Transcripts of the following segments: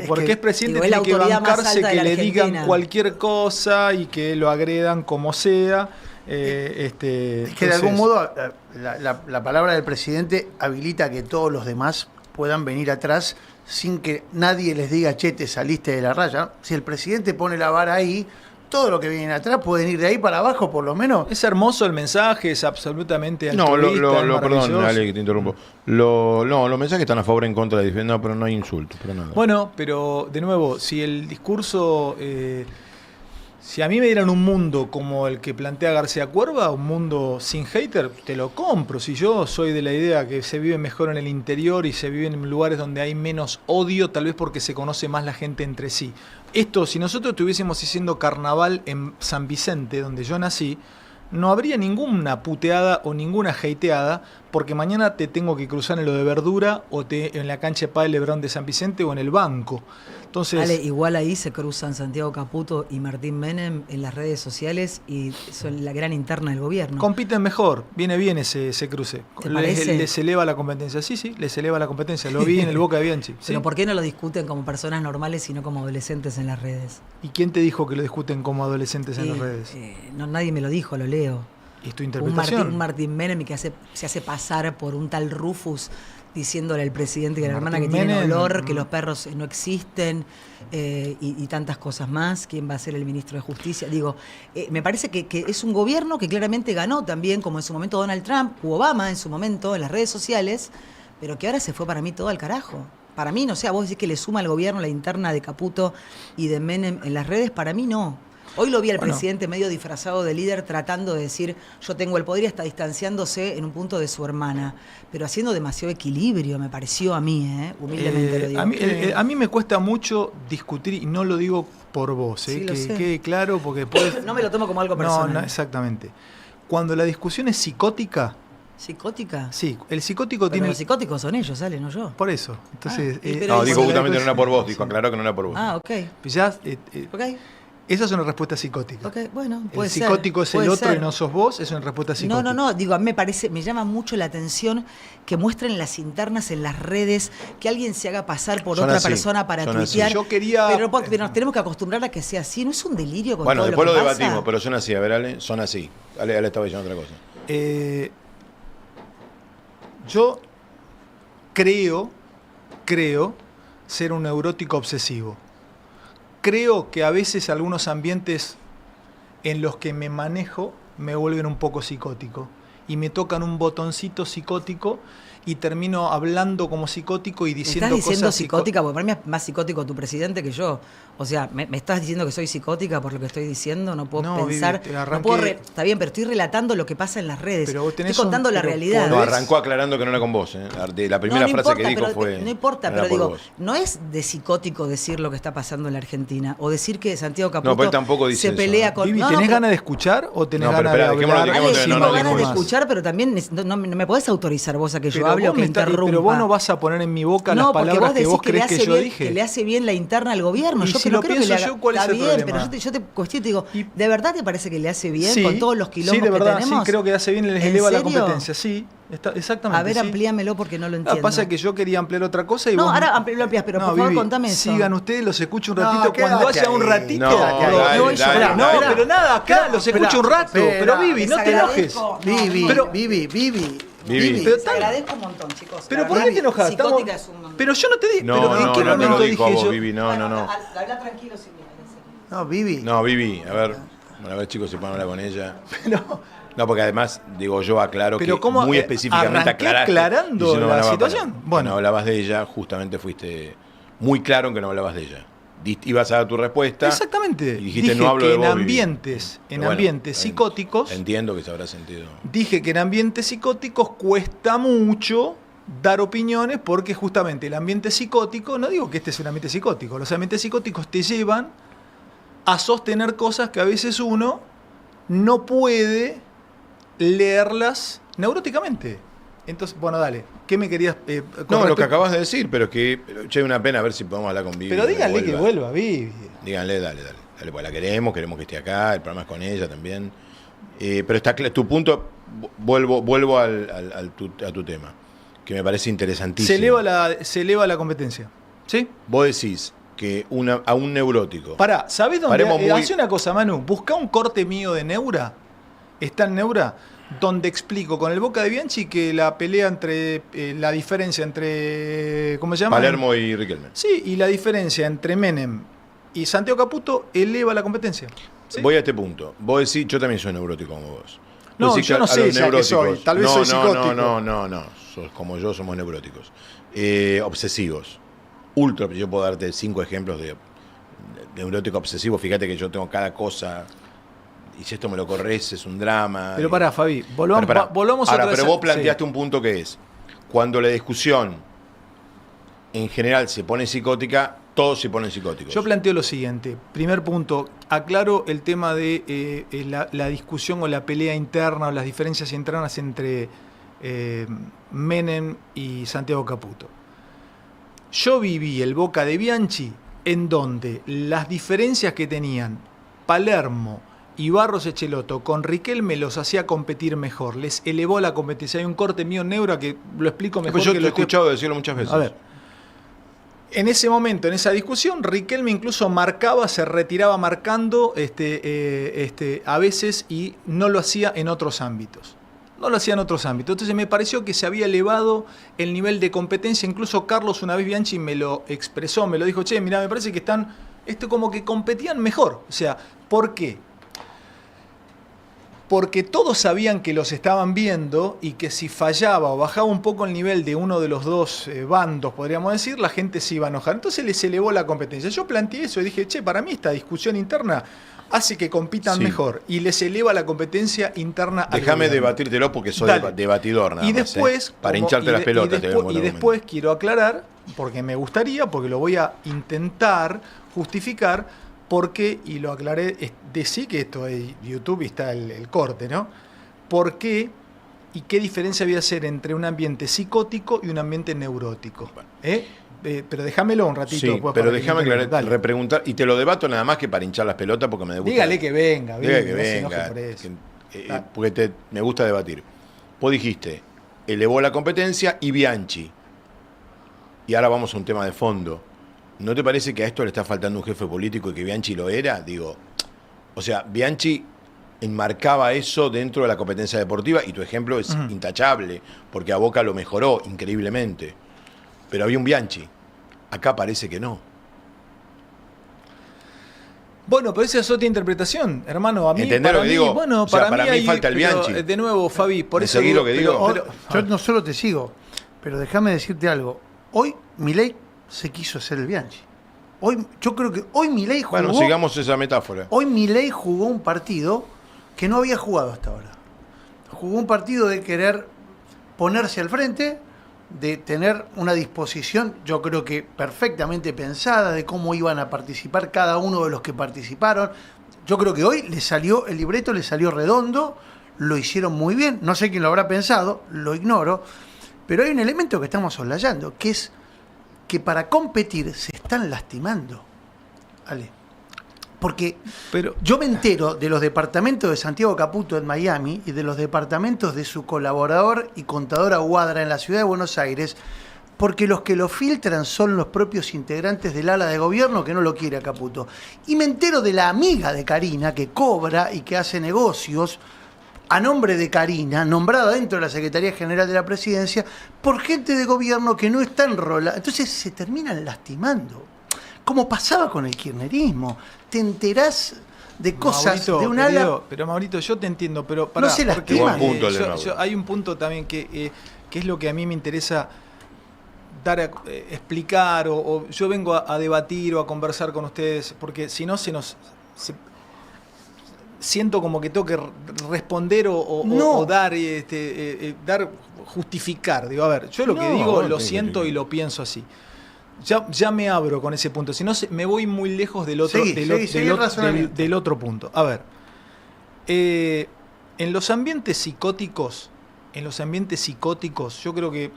porque es presidente, digo, tiene que bancarse que le digan Argentina. cualquier cosa y que lo agredan como sea. Es que Entonces, de algún modo la palabra del presidente habilita que todos los demás puedan venir atrás sin que nadie les diga, che, te saliste de la raya. Si el presidente pone la vara ahí, todo lo que viene atrás pueden ir de ahí para abajo, por lo menos. es hermoso el mensaje, es absolutamente No, altruista, es perdón, maravilloso. Ale, que te interrumpo. Los mensajes están a favor o en contra de no, pero no hay insultos, pero nada. Bueno, pero de nuevo, si el discurso, si a mí me dieran un mundo como el que plantea García Cuerva, un mundo sin hater, te lo compro. Si yo soy de la idea que se vive mejor en el interior y se vive en lugares donde hay menos odio, tal vez porque se conoce más la gente entre sí. Esto, si nosotros estuviésemos haciendo carnaval en San Vicente, donde yo nací, no habría ninguna puteada o ninguna hateada, porque mañana te tengo que cruzar en lo de Verdura o en la cancha de Padre Lebrón de San Vicente o en el banco. Entonces, Ale, igual ahí se cruzan Santiago Caputo y Martín Menem en las redes sociales y son la gran interna del gobierno. compiten mejor, viene bien ese cruce. ¿Te parece? Les eleva la competencia. Sí, les eleva la competencia. Lo vi en el Boca de Bianchi. ¿Sí? Pero ¿por qué no lo discuten como personas normales y no como adolescentes en las redes? ¿Y quién te dijo que lo discuten como adolescentes en las redes? No, nadie me lo dijo, lo leo. ¿Y tu Un interpretación? Martín Menem que se hace pasar por un tal Rufus diciéndole al presidente que la hermana que Martín tiene Menem, olor, que los perros no existen y tantas cosas más. ¿Quién va a ser el ministro de Justicia? Digo, me parece que es un gobierno que claramente ganó también, como en su momento Donald Trump, u Obama en su momento en las redes sociales, pero que ahora se fue para mí todo al carajo. Para mí, no sé, a vos decís que le suma al gobierno la interna de Caputo y de Menem en las redes, para mí no. Hoy lo vi al presidente medio disfrazado de líder tratando de decir yo tengo el poder y está distanciándose en un punto de su hermana, pero haciendo demasiado equilibrio, me pareció a mí, humildemente lo digo. A mí me cuesta mucho discutir y no lo digo por vos, Sí, lo que sé. quede claro porque después... No me lo tomo como algo personal. No, exactamente. Cuando la discusión es psicótica, ¿Psicótica? sí, el psicótico Pero tiene... los psicóticos son ellos, Ale, no yo. Por eso. Entonces, pero No, ahí dijo sí. justamente no era por vos, dijo, aclaró que no era por vos. Ah, ok. ya, Ok, esa es una respuesta psicótica. ok, bueno, El puede ser. psicótico es el puede otro ser. y no sos vos, es una respuesta psicótica. No, digo, a mí me llama mucho la atención que muestren las internas en las redes, que alguien se haga pasar por Son otra así, persona para son así. tuitear. Yo quería- Pero nos tenemos que acostumbrar a que sea así, ¿no es un delirio con Bueno, todo después lo lo que pasa? debatimos, pero son así, a ver, Ale, son así. Ale estaba diciendo otra cosa. Yo creo ser un neurótico obsesivo. Creo que a veces algunos ambientes en los que me manejo me vuelven un poco psicótico y me tocan un botoncito psicótico y termino hablando como psicótico y ¿Me diciendo estás diciendo cosas psicótica? Porque para mí es más psicótico tu presidente que yo. O sea, ¿me estás diciendo que soy psicótica por lo que estoy diciendo? No puedo No, pensar. Vivi, te arranqué- No puedo está bien, pero estoy relatando lo que pasa en las redes. Pero vos tenés Estoy contando un- la pero realidad. No, ¿Podés? arrancó aclarando que no era con vos. De la primera no frase importa, que dijo pero, fue. no importa, no era pero por digo, vos. no es de psicótico decir lo que está pasando en la Argentina o decir que Santiago Caputo No, pero él tampoco dice se eso, pelea ¿no? con... Vivi, No, ¿tenés pero- ganas de escuchar o tenés No, pero ganas de esperá, dejémoslo, hablar? dejémoslo, Ale, no, tengo no, ganas de más. escuchar, pero también no me podés autorizar vos a que yo Pero hable o vos que me estás- interrumpa. pero vos no vas a poner en mi boca las porque palabras que decís vos crees le que hace yo bien, dije. que le hace bien la interna al gobierno. Y Yo si que no lo creo que pienso le haga... yo, ¿cuál es Está el bien, problema? pero yo te cuestiono y te digo, Y- ¿de verdad te parece que le hace bien Sí, con todos los quilombos sí, de verdad, que tenemos? sí, creo que hace bien, les ¿En eleva la serio? competencia, sí, exactamente. A ver, sí. amplíamelo porque no lo Lo entiendo. que pasa es que yo quería ampliar otra cosa y No, vos... ahora lo amplías, pero por favor Vivi, contame eso. sigan ustedes, los escucho un No, ratito. Cuando quédate haya un ahí. ratito... No, dale, voy yo. dale, no, dale. pero nada, acá los escucho un rato. espera, Pero Vivi, no te les enojes. agradezco. Vivi, pero- Vivi. Vivi. Pero Les tan- agradezco un montón, chicos. Pero La ¿por qué verdad, te enojas? psicótica Estamos- es un montón. Pero yo no te dije... No, pero no, ¿en qué no te momento lo dijo a dije vos, yo? Vivi, no, no. Habla tranquilo sin miedo. No, Vivi. No, Vivi, a ver. Bueno, a ver, chicos, si pueden hablar con ella. Pero- No, porque además, digo, yo aclaro Pero que ¿cómo, muy específicamente arranqué aclaraste. aclarando diciendo que la no hablaba situación? para- Bueno. no hablabas de ella, justamente fuiste muy claro en que no hablabas de ella. Ibas a dar tu respuesta. Exactamente. Y dijiste, Dije no hablo que de en vos, Vivi. ambientes, Pero bueno, está bien. psicóticos, Entiendo que se habrá sentido. dije que en ambientes psicóticos cuesta mucho dar opiniones porque justamente el ambiente psicótico, no digo que este es un ambiente psicótico, los ambientes psicóticos te llevan a sostener cosas que a veces uno no puede leerlas neuróticamente. Entonces, bueno, dale, ¿qué me querías...? con No, lo que respecto- acabas de decir, pero es que che, una pena a ver si podemos hablar con Vivi. Pero díganle que vuelva, Vivi. Díganle, dale, pues la queremos que esté acá, el programa es con ella también. Pero está tu punto, vuelvo a tu tema, que me parece interesantísimo. Se eleva la competencia, ¿sí? Vos decís, que a un neurótico. Pará, ¿sabés dónde? Paremos muy- Hace una cosa, Manu. Buscá un corte mío de Neura. Está en Neura. Donde explico con el Boca de Bianchi que la pelea entre. La diferencia entre. ¿Cómo se llama? Palermo y Riquelme. Sí, y la diferencia entre Menem y Santiago Caputo eleva la competencia. ¿Sí? Voy a este punto. Vos decís, yo también soy neurótico como vos. No, Vos decís yo que no a sé los ya que soy, neuróticos- tal vez soy psicótico. No. Sos como yo, somos neuróticos. Obsesivos. Ultra, yo puedo darte 5 ejemplos de neurótico obsesivo. Fíjate que yo tengo cada cosa. Y si esto me lo corres, es un drama. Pero pará, Fabi, volvamos Ahora, otra vez pero a- vos planteaste sí. un punto que es, cuando la discusión en general se pone psicótica, todos se ponen psicóticos. Yo planteo lo siguiente. Primer punto, aclaro el tema de la discusión o la pelea interna o las diferencias internas entre Menem y Santiago Caputo. Yo viví el Boca de Bianchi en donde las diferencias que tenían Palermo y Barros Echeloto con Riquelme los hacía competir mejor, les elevó la competencia. Hay un corte mío en Neura que lo explico mejor. Pues yo que te he lo estoy- escuchado decirlo muchas veces. A ver, en ese momento, en esa discusión, Riquelme incluso marcaba, se retiraba marcando a veces y no lo hacía en otros ámbitos. No lo hacía en otros ámbitos. Entonces me pareció que se había elevado el nivel de competencia. Incluso Carlos una vez Bianchi me lo expresó, me lo dijo, che, mirá, me parece que están, como que competían mejor. O sea, ¿por qué? Porque todos sabían que los estaban viendo y que si fallaba o bajaba un poco el nivel de uno de los dos bandos, podríamos decir, la gente se iba a enojar. Entonces les elevó la competencia. Yo planteé eso y dije, che, para mí esta discusión interna hace que compitan Sí. mejor y les eleva la competencia interna al Déjame gobierno. debatírtelo porque soy Dale. debatidor nada Y más, después, para como- hincharte y las de- pelotas. y te después, vengo y a después quiero aclarar, porque me gustaría, porque lo voy a intentar justificar, porque, y lo aclaré, decí que esto es YouTube y está el corte, ¿no? ¿Por qué y qué diferencia había hacer entre un ambiente psicótico y un ambiente neurótico? Pero déjamelo un ratito. Sí, después pero para que déjame me aclarar, dale. repreguntar, y te lo debato nada más que para hinchar las pelotas porque me gusta. Dígale que venga, Diga que no se enoje venga, por eso. Dale. porque me gusta debatir. Vos dijiste, elevó la competencia y Bianchi. Y ahora vamos a un tema de fondo. ¿No te parece que a esto le está faltando un jefe político y que Bianchi lo era? Digo, o sea, Bianchi enmarcaba eso dentro de la competencia deportiva y tu ejemplo es intachable, porque a Boca lo mejoró increíblemente. Pero había un Bianchi. Acá parece que no. Bueno, pero esa es otra interpretación, hermano. A mí, ¿Entendés para lo que mí, digo? bueno, O sea, para mí hay- falta el pero, Bianchi. De nuevo, Fabi, por ¿Me eso seguís lo que digo? Yo no solo te sigo, pero déjame decirte algo. Hoy Milei se quiso hacer el Bianchi. Yo creo que hoy Milei jugó. Bueno, sigamos esa metáfora. Hoy Milei jugó un partido que no había jugado hasta ahora. Jugó un partido de querer ponerse al frente, de tener una disposición, yo creo que perfectamente pensada, de cómo iban a participar cada uno de los que participaron. Yo creo que hoy el libreto le salió redondo, lo hicieron muy bien, no sé quién lo habrá pensado, lo ignoro, pero hay un elemento que estamos soslayando, que es que para competir se están lastimando. ¿Vale? Porque yo me entero de los departamentos de Santiago Caputo en Miami y de los departamentos de su colaborador y contador Aguadra en la ciudad de Buenos Aires, porque los que lo filtran son los propios integrantes del ala de gobierno que no lo quiere a Caputo. Y me entero de la amiga de Karina que cobra y que hace negocios a nombre de Karina, nombrada dentro de la Secretaría General de la Presidencia, por gente de gobierno que no está enrolada. Entonces se terminan lastimando. Como pasaba con el kirchnerismo. Te enterás de cosas Maurito, de un ala. querido, pero Maurito, yo te entiendo, pero pará, No se porque, lastiman. Buen punto el de Mauro. hay un punto también que es lo que a mí me interesa dar explicar, o yo vengo a debatir o a conversar con ustedes, porque si no siento como que tengo que responder No. o dar, justificar. Digo, a ver, yo lo que No, digo bueno, lo sí, siento sí. y lo pienso así. Ya me abro con ese punto, si no me voy muy lejos del otro, Seguí el razonamiento. del otro punto. A ver, en los ambientes psicóticos, yo creo que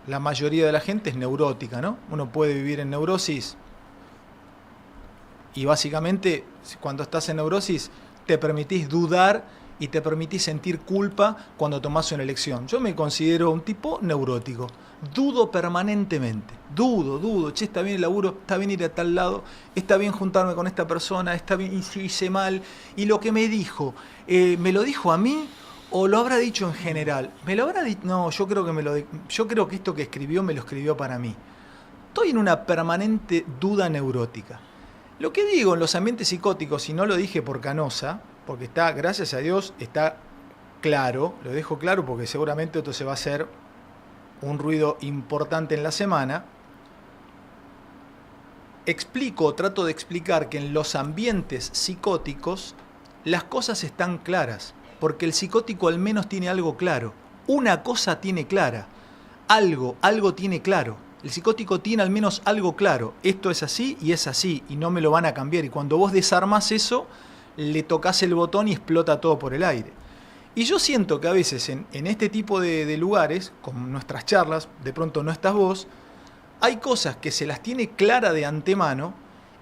la mayoría de la gente es neurótica, ¿no? Uno puede vivir en neurosis y básicamente cuando estás en neurosis te permitís dudar y te permitís sentir culpa cuando tomás una elección. Yo me considero un tipo neurótico. Dudo permanentemente. Dudo. Che, está bien el laburo, está bien ir a tal lado, está bien juntarme con esta persona, está bien, y si hice mal. Y lo que me dijo, ¿me lo dijo a mí o lo habrá dicho en general? ¿Me lo habrá dicho? No, yo creo que esto que escribió me lo escribió para mí. Estoy en una permanente duda neurótica. Lo que digo en los ambientes psicóticos, y no lo dije por Canosa, porque está, gracias a Dios, está claro, lo dejo claro porque seguramente esto se va a hacer un ruido importante en la semana. Trato de explicar que en los ambientes psicóticos las cosas están claras, porque el psicótico al menos tiene algo claro. Una cosa tiene clara, algo tiene claro. El psicótico tiene al menos algo claro. Esto es así y no me lo van a cambiar. Y cuando vos desarmás eso, le tocas el botón y explota todo por el aire. Y yo siento que a veces en este tipo de lugares, como nuestras charlas, de pronto no estás vos, hay cosas que se las tiene clara de antemano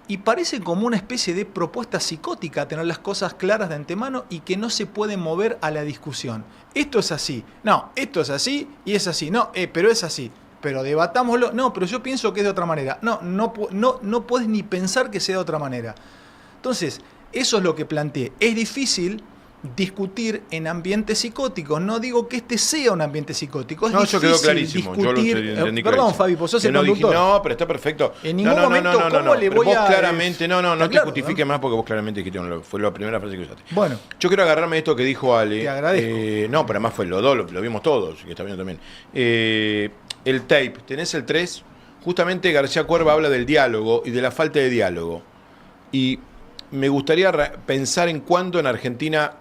y parece como una especie de propuesta psicótica tener las cosas claras de antemano y que no se pueden mover a la discusión. Esto es así. No, esto es así y es así. No, pero es así. Pero debatámoslo. No, pero yo pienso que es de otra manera. No puedes ni pensar que sea de otra manera. Entonces, eso es lo que planteé. Es difícil discutir en ambientes psicóticos. No digo que este sea un ambiente psicótico. Es eso quedó clarísimo. Discutir, yo lo entendí perdón, clarísimo. Fabi, pues sos el no conductor. No, pero está perfecto. En ningún momento, ¿cómo le voy vos a...? claramente, no te claro, justifiques más porque vos claramente dijiste, fue la primera frase que usaste. Bueno. Yo quiero agarrarme de esto que dijo Ale. Te agradezco. No, pero además fue lo vimos todos, que está viendo también. El tape, ¿tenés el 3? Justamente García Cuerva habla del diálogo y de la falta de diálogo. Y me gustaría pensar en cuándo en Argentina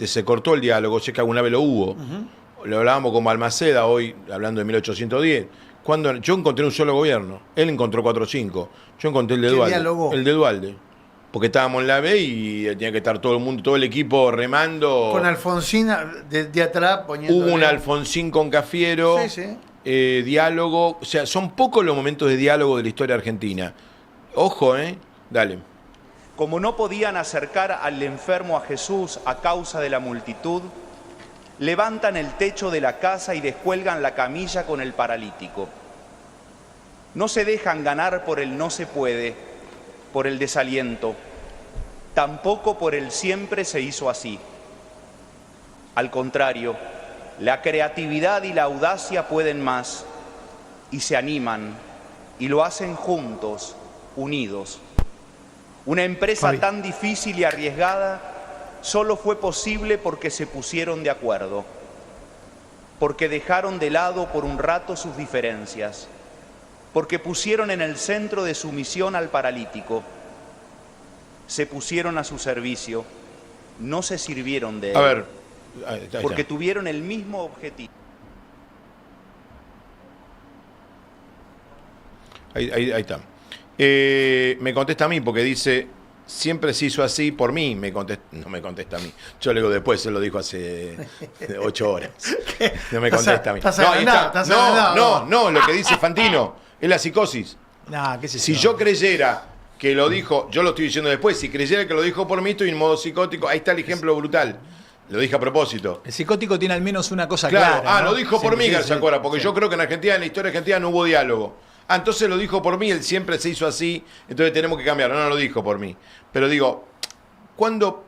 se cortó el diálogo, sé que alguna vez lo hubo. Lo hablábamos con Balmaceda hoy, hablando de 1810. Cuando yo encontré un solo gobierno, él encontró 4 o 5. Yo encontré el de Dualde. Dialogó? El de Dualde. Porque estábamos en la B y tenía que estar todo el mundo, todo el equipo remando. Con Alfonsín de atrás poniendo. Hubo un Alfonsín con Cafiero. Sí. Diálogo. O sea, son pocos los momentos de diálogo de la historia argentina. Ojo, dale. Como no podían acercar al enfermo a Jesús a causa de la multitud, levantan el techo de la casa y descuelgan la camilla con el paralítico. No se dejan ganar por el no se puede, por el desaliento, tampoco por el siempre se hizo así. Al contrario, la creatividad y la audacia pueden más, y se animan, y lo hacen juntos, unidos. Una empresa tan difícil y arriesgada solo fue posible porque se pusieron de acuerdo, porque dejaron de lado por un rato sus diferencias, porque pusieron en el centro de su misión al paralítico, se pusieron a su servicio, no se sirvieron de él, A ver, ahí está. porque tuvieron el mismo objetivo. Ahí está. Me contesta a mí porque dice, siempre se hizo así por mí. No me contesta a mí. Yo le digo después, se lo dijo hace 8 horas. No me contesta a mí. No, lo que dice Fantino es la psicosis. Nah, qué sé Si yo. yo creyera que lo dijo, yo lo estoy diciendo después, si creyera que lo dijo por mí, estoy en modo psicótico. Ahí está el ejemplo brutal. Lo dije a propósito. El psicótico tiene al menos una cosa Claro, clara. ¿no? lo dijo por Sí, mí, sí, García sí, Cuerva, porque sí. yo creo que en Argentina, en la historia argentina, no hubo diálogo. Entonces lo dijo por mí, él siempre se hizo así, entonces tenemos que cambiarlo. No lo dijo por mí. Pero digo, ¿cuándo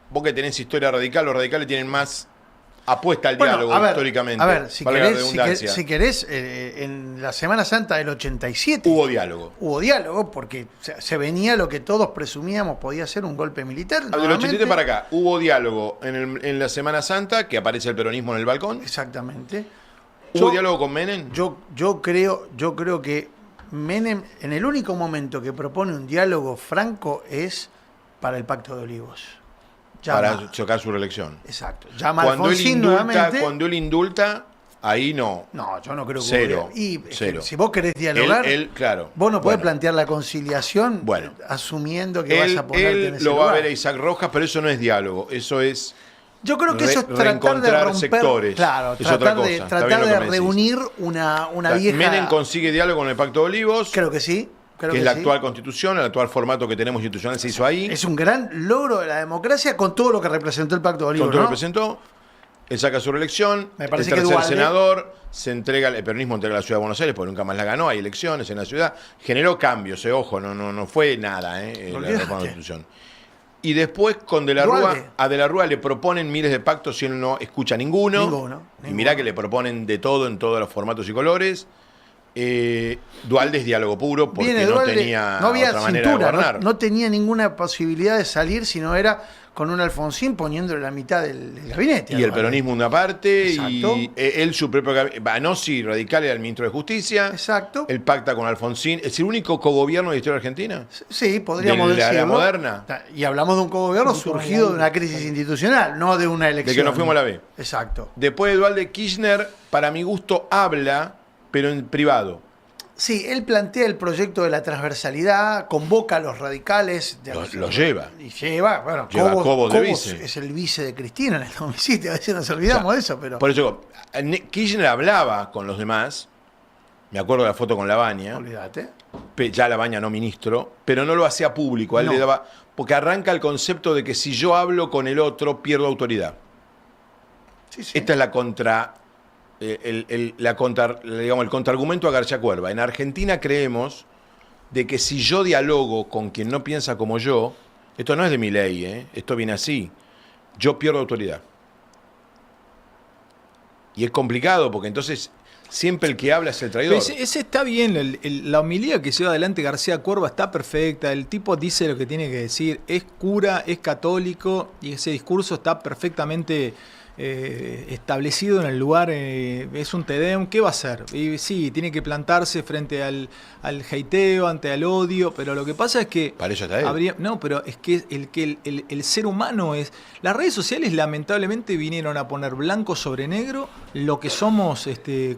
vos que tenés historia radical, los radicales tienen más apuesta al diálogo históricamente? A ver, si valga la querés, redundancia. si querés, en la Semana Santa del 87 Hubo diálogo. hubo diálogo porque se venía lo que todos presumíamos podía ser un golpe militar. Del nuevamente. 87 para acá, hubo diálogo en la Semana Santa, que aparece el peronismo en el balcón. Exactamente. ¿Hubo diálogo con Menem? Yo creo que Menem, en el único momento que propone un diálogo franco es para el Pacto de Olivos. Para chocar su reelección. Exacto. Llama a Cuando él Alfonsín indulta, nuevamente. cuando él indulta, ahí no. No, yo no creo que Cero, hubo- Y es que cero. si vos querés dialogar, Claro. vos no podés Bueno. plantear la conciliación Bueno. asumiendo que vas a ponerte en Él ese lo va a lugar. ver a Isaac Rojas, pero eso no es diálogo, eso es Yo creo que eso es tratar de reencontrar romper, sectores. claro, Es otra tratar cosa. de, Está tratar bien lo de que me decís. reunir una vieja. Menem consigue diálogo con el Pacto de Olivos. Creo que sí. Creo que es que la sí. actual constitución, el actual formato que tenemos institucional se hizo ahí. Es un gran logro de la democracia con todo lo que representó el Pacto de Olivos, Con todo lo ¿no? que presentó, él saca su reelección, Me el parece que tercer Duhalde- senador, se entrega, el peronismo entrega a la Ciudad de Buenos Aires, porque nunca más la ganó, hay elecciones en la ciudad, generó cambios, ojo, no fue nada, la reforma de la Constitución. Y después con De la Rúa, Duhalde. a De la Rúa le proponen miles de pactos y él no escucha ninguno. Ninguno. Y mirá que le proponen de todo en todos los formatos y colores. Duhalde es diálogo puro porque Viene no Duhalde, tenía no había otra manera de cintura, gobernar. no tenía ninguna posibilidad de salir, sino era con un Alfonsín poniéndole la mitad del gabinete. Y el Duhalde. peronismo una parte, Exacto. y él su propio Banossi, radical, era el ministro de Justicia. Exacto. Él pacta con Alfonsín. ¿Es el único cogobierno de la historia argentina? Sí, podríamos ¿De la era decirlo. moderna? Y hablamos de un cogobierno surgido de una crisis institucional, no de una elección. De que nos fuimos a la B. Exacto. Después de Duhalde, Kirchner, para mi gusto, habla, pero en privado. Sí, él plantea el proyecto de la transversalidad, convoca a los radicales. Lo lleva. Y lleva, bueno, Lleva a Cobos de Cobos vice. es el vice de Cristina en el 2007, a veces nos olvidamos de eso, pero... Por eso, Kirchner hablaba con los demás, me acuerdo de la foto con Labaña, Olvídate. ya Labaña no ministro, pero no lo hacía público, a él No. le daba, porque arranca el concepto de que si yo hablo con el otro, pierdo autoridad. Sí, sí. Esta es la digamos, el contraargumento a García Cuerva. En Argentina creemos de que si yo dialogo con quien no piensa como yo, esto no es de mi ley, esto viene así, yo pierdo autoridad. Y es complicado porque entonces siempre el que habla es el traidor. Pero ese está bien, la homilía que lleva adelante García Cuerva está perfecta, el tipo dice lo que tiene que decir, es cura, es católico y ese discurso está perfectamente establecido en el lugar, es un Tedeum, ¿qué va a hacer? Y sí, tiene que plantarse frente al hateo, ante el odio, pero lo que pasa es que... Para eso está él. No, pero es que el ser humano es... Las redes sociales lamentablemente vinieron a poner blanco sobre negro lo que somos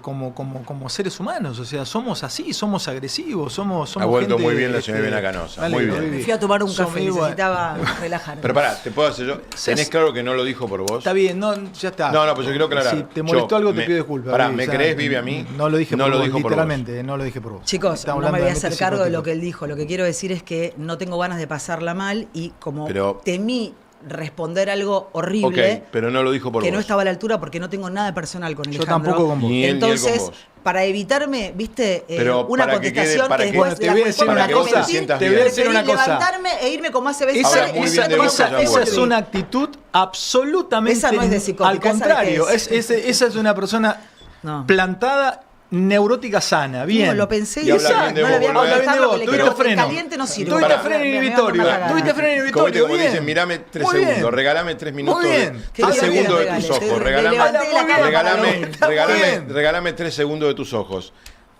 como seres humanos, o sea, somos así, somos agresivos, somos Ha vuelto gente, muy bien la señora Viviana Canosa, muy bien. Me fui a tomar un café, Somos igual. necesitaba relajar. Pero pará, te puedo hacer yo. ¿Tenés claro que no lo dijo por vos? Está bien, no, ya está. No, pues yo quiero aclarar. Si te molestó algo, te pido disculpas. Pará, Vivi, ¿me ya, creés, Vivi, a mí? No lo dije No por lo vos, dijo por literalmente, no lo dije por vos. Chicos, Estamos no me hablando voy a de hacer mentes cargo de lo psicóticos. que él dijo. Lo que quiero decir es que no tengo ganas de pasarla mal y como Pero- temí responder algo horrible Ok, pero no lo dijo por que vos. no estaba a la altura porque no tengo nada personal con Yo Alejandro. tampoco con vos. Ni él, ni él Entonces, con vos. para evitarme, viste, Pero una para que contestación quede- para que que- después Bueno, te voy a decir cuando una la cosa, cometí, te voy a preferí decir una cosa. levantarme e irme como hace veces. Habla Esa, muy esa- bien de vos, esa- Alejandro. esa es una actitud absolutamente Esa no es de psicótica, al ¿sabe contrario, qué es? esa es una persona No. plantada, neurótica sana, bien. No, lo pensé Y habla esa, bien de no vos, le voy a boludo. contestar Habla bien de lo vos, que le tuviste quiero, porque freno. caliente no sirve. Tuviste Pará, freno me voy a inhibitorio, tomar la tuviste gana. freno Como inhibitorio, te bien. dicen, mirame 3 Muy bien. segundos, regálame 3 minutos, Muy bien. ¿Qué 3 querés que segundos le de regale? tus Te ojos, levanté la cama Está muy bien. regálame 3 segundos de tus ojos.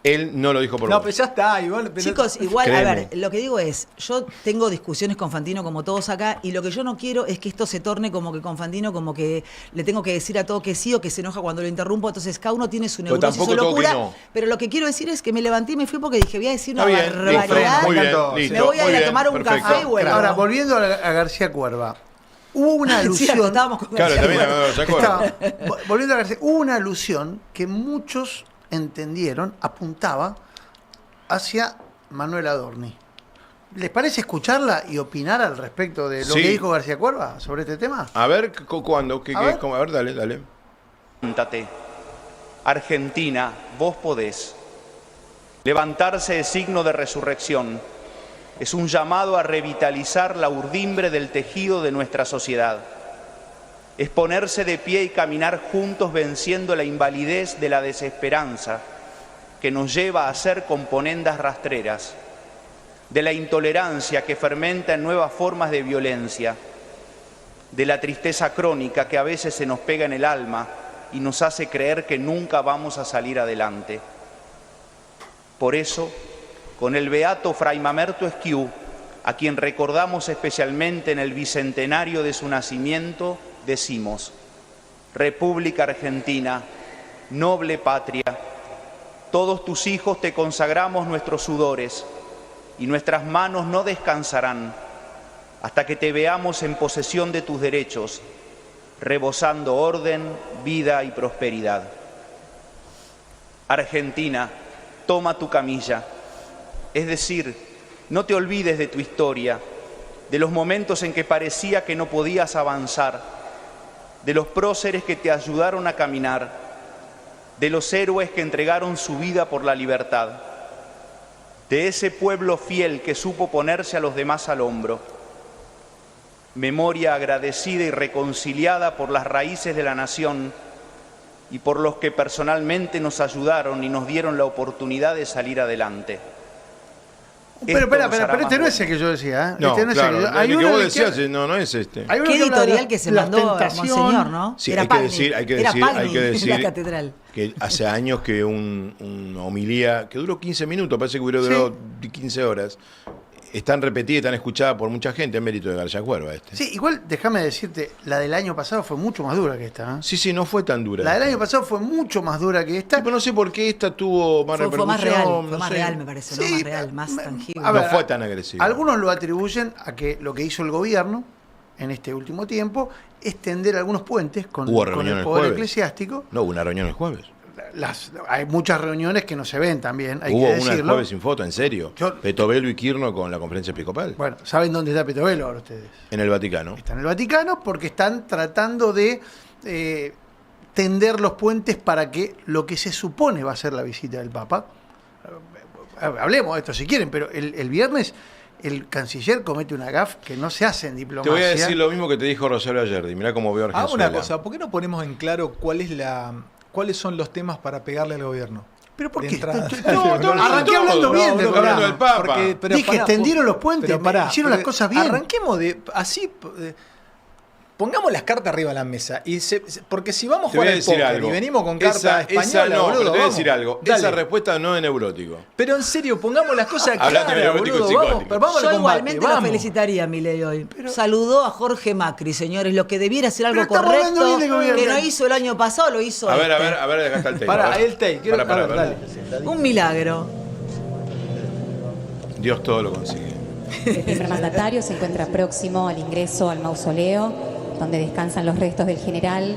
Él no lo dijo por No, vos. pero ya está, igual. pero- Chicos, igual, Créeme. a ver, lo que digo es, yo tengo discusiones con Fantino como todos acá, y lo que yo no quiero es que esto se torne como que con Fantino, como que le tengo que decir a todo que sí o que se enoja cuando lo interrumpo, entonces cada uno tiene su Pero neurosis, su tampoco todo que locura, no. pero lo que quiero decir es que me levanté y me fui porque dije, voy a decir una Está bien, barbaridad, listo, muy bien, encantó. listo. me voy a muy ir a bien, tomar un perfecto. café y vuelvo. Ahora, volviendo a García Cuerva, hubo una Sí, alusión... estábamos con Claro, García también Cuerva. ¿se acuerdan? Volviendo a García, hubo una alusión que muchos entendieron, apuntaba hacia Manuel Adorni. ¿Les parece escucharla y opinar al respecto de lo Sí. que dijo García Cuerva sobre este tema? A ver, ¿cuándo? A ver. A ver, dale. Levántate. Argentina, vos podés. Levantarse es signo de resurrección. Es un llamado a revitalizar la urdimbre del tejido de nuestra sociedad. Es ponerse de pie y caminar juntos venciendo la invalidez de la desesperanza que nos lleva a ser componendas rastreras, de la intolerancia que fermenta en nuevas formas de violencia, de la tristeza crónica que a veces se nos pega en el alma y nos hace creer que nunca vamos a salir adelante. Por eso, con el beato Fray Mamerto Esquiú, a quien recordamos especialmente en el bicentenario de su nacimiento, decimos: República Argentina, noble patria, todos tus hijos te consagramos nuestros sudores y nuestras manos no descansarán hasta que te veamos en posesión de tus derechos, rebosando orden, vida y prosperidad. Argentina, toma tu camilla, es decir, No te olvides de tu historia, de los momentos en que parecía que no podías avanzar, de los próceres que te ayudaron a caminar, de los héroes que entregaron su vida por la libertad, de ese pueblo fiel que supo ponerse a los demás al hombro. Memoria agradecida y reconciliada por las raíces de la nación y por los que personalmente nos ayudaron y nos dieron la oportunidad de salir adelante. Pero Esto espera, nos hará pero este más no es fuertes. el que yo decía. ¿Eh? No, Este no es claro, el que yo- hay el uno que vos en el que- decías, no es este. hay uno Qué que habla de editorial que se la mandó a tentación. Monseñor, ¿no? Sí, Era hay que Pagni. decir, hay que Era decir, hay Pagni que decir la catedral. que hace años que una homilía que duró 15 minutos, parece que hubiera durado 15 horas, es tan repetida y tan escuchada por mucha gente, en mérito de García Cuerva este. Sí, igual déjame decirte, la del año pasado fue mucho más dura que esta. ¿eh? Sí, no fue tan dura. La del año pasado fue mucho más dura que esta. Sí, pero no sé por qué esta tuvo más Fue más repercusión. real, no fue más sé. real, me parece, ¿no? Sí, Más real, más tangible. a ver, No fue tan agresiva. Algunos lo atribuyen a que lo que hizo el gobierno en este último tiempo es tender algunos puentes con Hubo el reunión el poder jueves. eclesiástico. No, hubo una reunión el jueves. Hay muchas reuniones que no se ven también, hay Hubo que una el decirlo. jueves sin foto, en serio. Yo- Petovelo y Kirchner con la conferencia episcopal. Bueno, ¿saben dónde está Petovelo ahora ustedes? En el Vaticano. Está en el Vaticano porque están tratando de tender los puentes para que lo que se supone va a ser la visita del Papa. Hablemos de esto si quieren, pero el viernes el canciller comete una gaffe que no se hace en Te diplomacia. voy a decir lo mismo que te dijo Rosario ayer. Mirá cómo veo a Ah, Argenzuela. una cosa, ¿por qué no ponemos en claro cuáles son los temas para pegarle al gobierno? ¿Pero por De qué? entrada. Arranqué hablando bien del estamos hablando del Papa. Porque- Dije, tendieron los puentes, hicieron las porque cosas bien. Arranquemos pongamos las cartas arriba de la mesa. Porque si vamos a Te voy jugar a al decir póker algo. y venimos con carta española, no, boludo, pero te voy a vamos. decir algo. Dale. Esa respuesta no es neurótico. Pero en serio, pongamos las cosas Hablando de claras, neurótico boludo, psicótico. vamos, pero vamos al Yo combate, igualmente vamos. lo felicitaría a Milei hoy. Saludó a Jorge Macri, señores, lo que debiera ser algo Pero estamos hablando correcto, bien del gobierno. que no hizo el año pasado, lo hizo A ver, este. acá está el take. Para, A ver. el take. quiero- Para, a ver, dale. dale. Un milagro. Dios todo lo consigue. El primer mandatario se encuentra próximo al ingreso al mausoleo, donde descansan los restos del general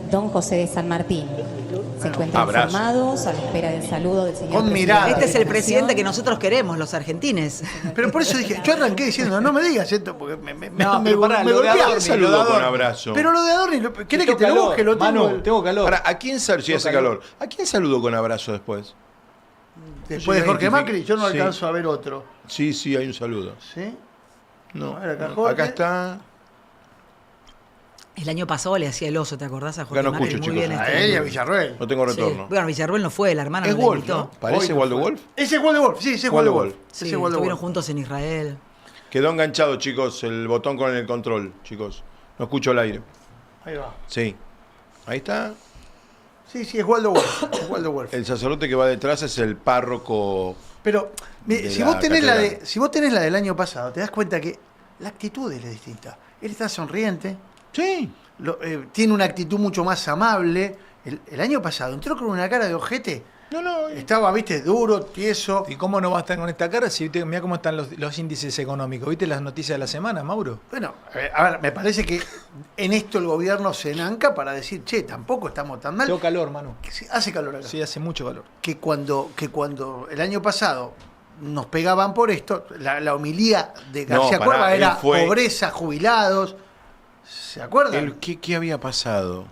Don José de San Martín. Se encuentran abrazo. formados a la espera del saludo del señor Con presidente mirada. de Este es la el presidente Nación. que nosotros queremos, los argentines. Pero por eso dije, yo arranqué diciendo, no me digas esto, porque me No, pero pará, lo de golpea. Adorni, Saludo lo de con Adorni. abrazo. Pero lo de Adorni, ¿querés que Tengo te lo calor, busque? Lo tengo. Manu, tengo calor. Ahora, ¿a quién saludó? Sí, Tengo hace calor. calor. ¿A quién saludó con abrazo después? Después de Jorge Macri, yo no Sí. alcanzo a ver otro. Sí, hay un saludo. ¿Sí? No, A ver, acá Jorge. acá está. El año pasado le hacía el oso, ¿te acordás a Jorge no Macri? escucho, Muy chicos. bien A este ella, año. Villarroel. No tengo Sí. retorno. Bueno, Villarruel no fue, la hermana Es no la Wolf, invitó. ¿no? ¿Parece Hoy Waldo fue. Wolf? Ese es Waldo Wolf, sí, ese es Waldo Waldo Wolf. Wolf. Sí, Ese es Waldo estuvieron Wolf. juntos en Israel. Quedó enganchado, chicos, el botón con el control, chicos. No escucho el aire. Ahí va. Sí. Ahí está. Sí, es Waldo Wolf. Es Waldo Wolf. El sacerdote que va detrás es el párroco. Pero de si la vos tenés catedral. si vos tenés la del año pasado, te das cuenta que la actitud de él es distinta. Él está sonriente, Sí. tiene una actitud mucho más amable. El año pasado entró con una cara de ojete. No. Estaba, viste, duro, tieso. ¿Y cómo no va a estar con esta cara si mira cómo están los índices económicos? ¿Viste las noticias de la semana, Mauro? Bueno, a ver, me parece que en esto el gobierno se enanca para decir, che, tampoco estamos tan mal. Tengo calor, Manu. Sí, hace calor acá. Sí, hace mucho calor. Que cuando el año pasado nos pegaban por esto, la homilía de García pará, Cuerva él era fue- pobreza, jubilados. ¿Se acuerdan? ¿Qué había pasado?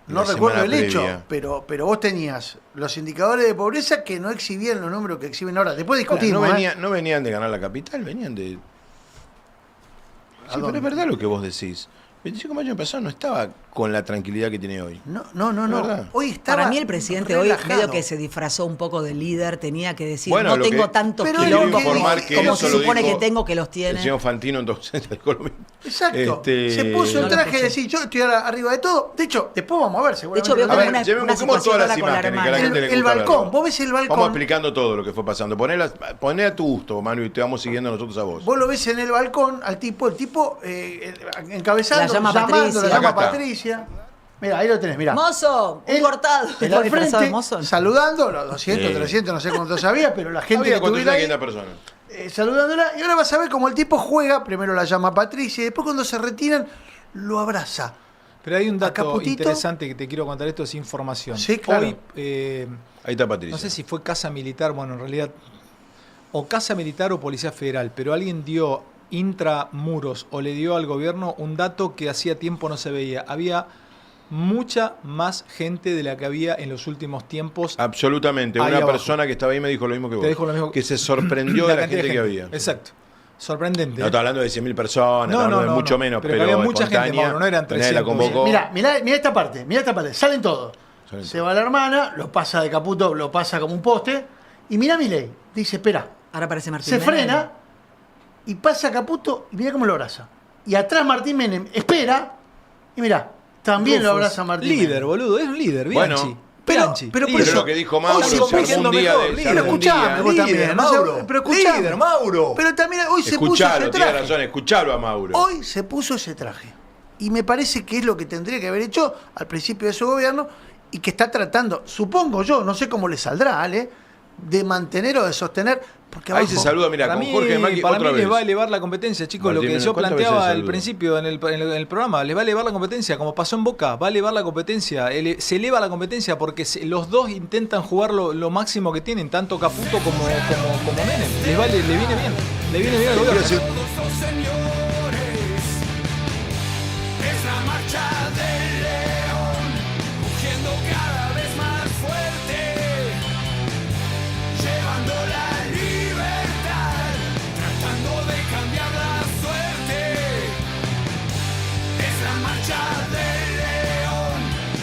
No la recuerdo semana el hecho, previa? pero vos tenías los indicadores de pobreza que no exhibían los números que exhiben ahora. Después Ahora, discutimos. no venían de ganar la capital, venían de. Sí, pero dónde? es verdad lo que vos decís. 25 de mayo pasado no estaba con la tranquilidad que tiene hoy. No. verdad. Hoy estaba Para mí el presidente hoy relajado. medio que se disfrazó un poco de líder, tenía que decir, Bueno, no lo tengo que- tantos Pero quilombos quiero informar que como eso se lo supone dijo que tengo, que los El tiene. señor Fantino en docencia de Colombia. Exacto. Se puso No el lo traje de escuché. decir, yo estoy arriba de todo. De hecho, después vamos a ver, De seguramente. hecho, veo A como ver, una busquemos situación todas las ahora con la imágenes que a la hermana. gente le el gusta balcón, verlo. vos ves el balcón. Vamos explicando todo lo que fue pasando. Poné a tu gusto, Manu, y te vamos siguiendo nosotros a vos. Vos lo ves en el balcón al tipo, el tipo encabezando, La llama llamando, Patricia. la llama Acá está. Patricia. Mira, ahí lo tenés, mira. Mozo, un Él- cortado. él ¿Está al disfrazado de frente, mozo? saludando, los 200, Sí. 300, no sé cuántos había, pero la gente Había que estuviera ahí, 400 personas. saludándola. Y ahora vas a ver cómo el tipo juega, primero la llama Patricia, y después cuando se retiran, lo abraza. Pero hay un Acá, dato Putito. interesante que te quiero contar, esto es información. Sí, claro. Hoy, Ahí está Patricia. no sé si fue casa militar, bueno, en realidad o Casa Militar o Policía Federal, pero alguien dio intramuros o le dio al gobierno un dato que hacía tiempo no se veía. Había mucha más gente de la que había en los últimos tiempos. Absolutamente. Ahí Una abajo. persona que estaba ahí me dijo lo mismo que vos. Te dijo lo mismo. Que se sorprendió de la cantidad gente que había. Exacto. Sorprendente. No está hablando de 100.000 personas, No, está hablando no, de mucho no. menos, Pero pero, había mucha gente, espontánea. Mauro, no eran Nadie la 300. convocó. Mirá esta parte. Salen todos. Salen Se todos. va la hermana, lo pasa de Caputo, lo pasa como un poste. Y mirá Milei. Dice, espera. Ahora aparece Martín Se Menem. frena y pasa Caputo y mirá cómo lo abraza. Y atrás Martín Menem espera y mirá, también lo Rufus. abraza Martín Líder, Menem. boludo, es un líder, Bueno, Bianchi. pero Bianchi, por líder. eso- Pero lo que dijo Mauro, Hoy se se armó puso un día mejor, de... líder. se armó un Escuchame, día. vos Líder, también, Mauro. pero escuchame. Líder, Mauro. Pero también hoy se puso Escuchalo, ese tiene traje. razón, escuchalo a Mauro. Hoy se puso ese traje. Y me parece que es lo que tendría que haber hecho al principio de su gobierno y que está tratando, supongo yo, no sé cómo le saldrá, Ale, de mantener o de sostener. Porque Ahí abajo, se saluda, mira, Para con mí, Jorge Macri para otra mí vez. les va a elevar la competencia, chicos. Lo Martín, que yo ¿cuántas veces planteaba al saludo? principio en el programa, les va a elevar la competencia, como pasó en Boca, va a elevar la competencia. Se eleva la competencia porque los dos intentan jugar lo máximo que tienen, tanto Caputo como Menem. Le viene bien. Le viene bien al gobierno. Todos, señores, es la marcha